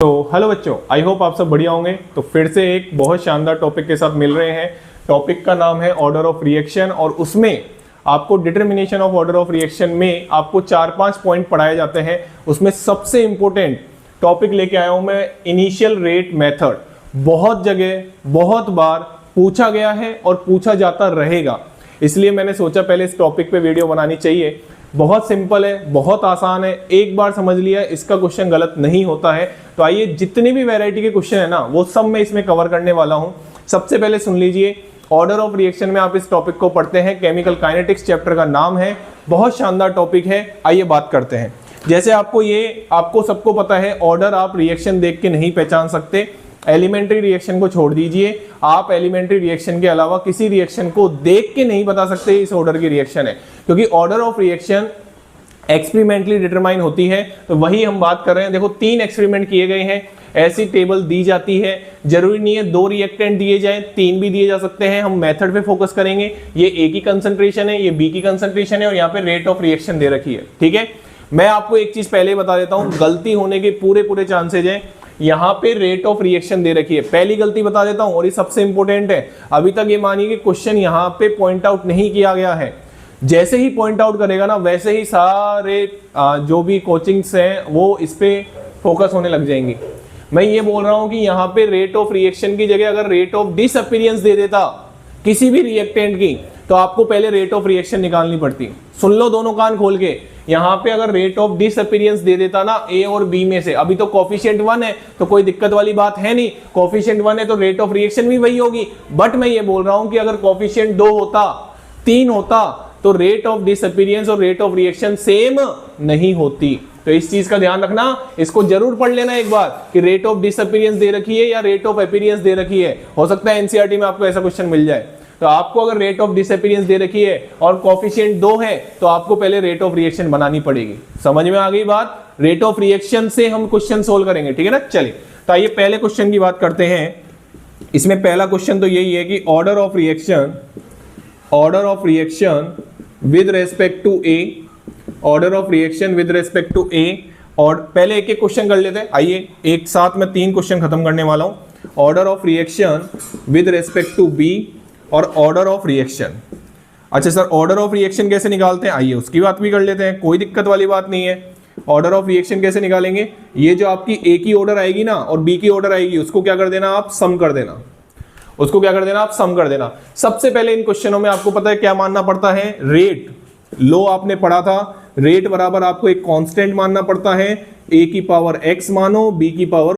तो हेलो बच्चों, I hope आप सब बढ़िया होंगे। तो फिर से एक बहुत शानदार टॉपिक के साथ मिल रहे हैं। टॉपिक का नाम है ऑर्डर ऑफ रिएक्शन और उसमें आपको determination of order of reaction में आपको 4-5 पॉइंट पढ़ाए जाते हैं। उसमें सबसे इंपॉर्टेंट टॉपिक लेके आया हूं मैं, इनिशियल रेट मेथड। बहुत जगह बहुत बार पूछा गया है और पूछा जाता रहेगा, इसलिए मैंने सोचा पहले इस टॉपिक पे वीडियो बनानी चाहिए। बहुत सिंपल है, बहुत आसान है, एक बार समझ लिया इसका क्वेश्चन गलत नहीं होता है। तो आइए, जितने भी वैरायटी के क्वेश्चन है ना वो सब मैं इसमें कवर करने वाला हूं। सबसे पहले सुन लीजिए, ऑर्डर ऑफ रिएक्शन में आप इस टॉपिक को पढ़ते हैं, केमिकल काइनेटिक्स चैप्टर का नाम है। बहुत शानदार टॉपिक है, आइए बात करते हैं। जैसे आपको सबको पता है, ऑर्डर आप रिएक्शन देख के नहीं पहचान सकते। एलिमेंट्री रिएक्शन को छोड़ दीजिए, आप एलिमेंट्री रिएक्शन के अलावा किसी रिएक्शन को देख के नहीं बता सकते इस ऑर्डर की रिएक्शन है, क्योंकि order of reaction experimentally determine होती है। तो वही हम बात कर रहे हैं। देखो, 3 एक्सपेरिमेंट किए गए हैं, ऐसी टेबल दी जाती है। जरूरी नहीं है 2 रिएक्टेंट दिए जाएं, 3 भी दिए जा सकते हैं। हम मेथड पे फोकस करेंगे। ये ए की कंसंट्रेशन है, ये बी की कंसंट्रेशन है और यहाँ पे रेट ऑफ रिएक्शन दे रखी है। ठीक है, मैं आपको एक चीज पहले बता देता हूँ, गलती होने के पूरे चांसेज हैं। यहाँ पे रेट ऑफ रिएक्शन दे रखी है, पहली गलती बता देता हूं और ये सबसे इंपॉर्टेंट है। अभी तक ये मानिए कि क्वेश्चन यहाँ पे पॉइंट आउट नहीं किया गया है। जैसे ही पॉइंट आउट करेगा ना, वैसे ही सारे जो भी कोचिंग्स हैं वो इस पे फोकस होने लग जाएंगी। मैं ये बोल रहा हूं कि यहाँ पे रेट ऑफ रिएक्शन की जगह अगर रेट ऑफ डिसअपीयरेंस दे देता किसी भी रिएक्टेंट की, तो आपको पहले रेट ऑफ रिएक्शन निकालनी पड़ती। सुन लो दोनों कान खोल के, यहाँ पे अगर रेट ऑफ डिसअपीयरेंस दे देता ना ए और बी में से, अभी तो कोफिशिएंट 1 है तो कोई दिक्कत वाली बात है नहीं। कोफिशिएंट 1 है तो रेट ऑफ रिएक्शन भी वही होगी। बट मैं ये बोल रहा हूं कि अगर कोफिशिएंट 2 होता, 3 होता, तो रेट ऑफ डिसअपीयरेंस और रेट ऑफ रिएक्शन सेम नहीं होती। तो इस चीज का ध्यान रखना, इसको जरूर पढ़ लेना एक बार कि रेट ऑफ डिसअपीयरेंस दे रखी है या रेट ऑफ अपीयरेंस दे रखी है। हो सकता है एनसीईआरटी में आपको ऐसा क्वेश्चन मिल जाए। तो आपको अगर रेट ऑफ डिसअपीयरेंस दे रखी है और कोफिशिएंट 2 है, तो आपको पहले रेट ऑफ रिएक्शन बनानी पड़ेगी। समझ में आ गई बात? रेट ऑफ रिएक्शन से हम क्वेश्चन सोल्व करेंगे, ठीक है ना। चलिए, तो आइए पहले क्वेश्चन की बात करते हैं। इसमें पहला क्वेश्चन तो यही है कि order of reaction with respect to A, order of reaction with respect to A. और पहले एक एक क्वेश्चन कर लेते हैं। आइए, एक साथ में 3 क्वेश्चन खत्म करने वाला हूं। Order of reaction with respect to B और ऑर्डर ऑफ रिएक्शन। अच्छा सर, ऑर्डर ऑफ रिएक्शन कैसे निकालते हैं? आइए उसकी बात भी कर लेते हैं, कोई दिक्कत वाली बात नहीं है। ऑर्डर ऑफ रिएक्शन कैसे निकालेंगे? ये जो आपकी ए की ऑर्डर आएगी ना और बी की ऑर्डर आएगी, उसको क्या कर देना आप? सम कर देना। उसको क्या कर देना आप? सम कर देना। सबसे पहले इन क्वेश्चनों में आपको पता है क्या मानना पड़ता है? रेट। लो आपने पढ़ा था, रेट बराबर आपको एक कांस्टेंट मानना पड़ता है। ए की पावर x मानो, बी की पावर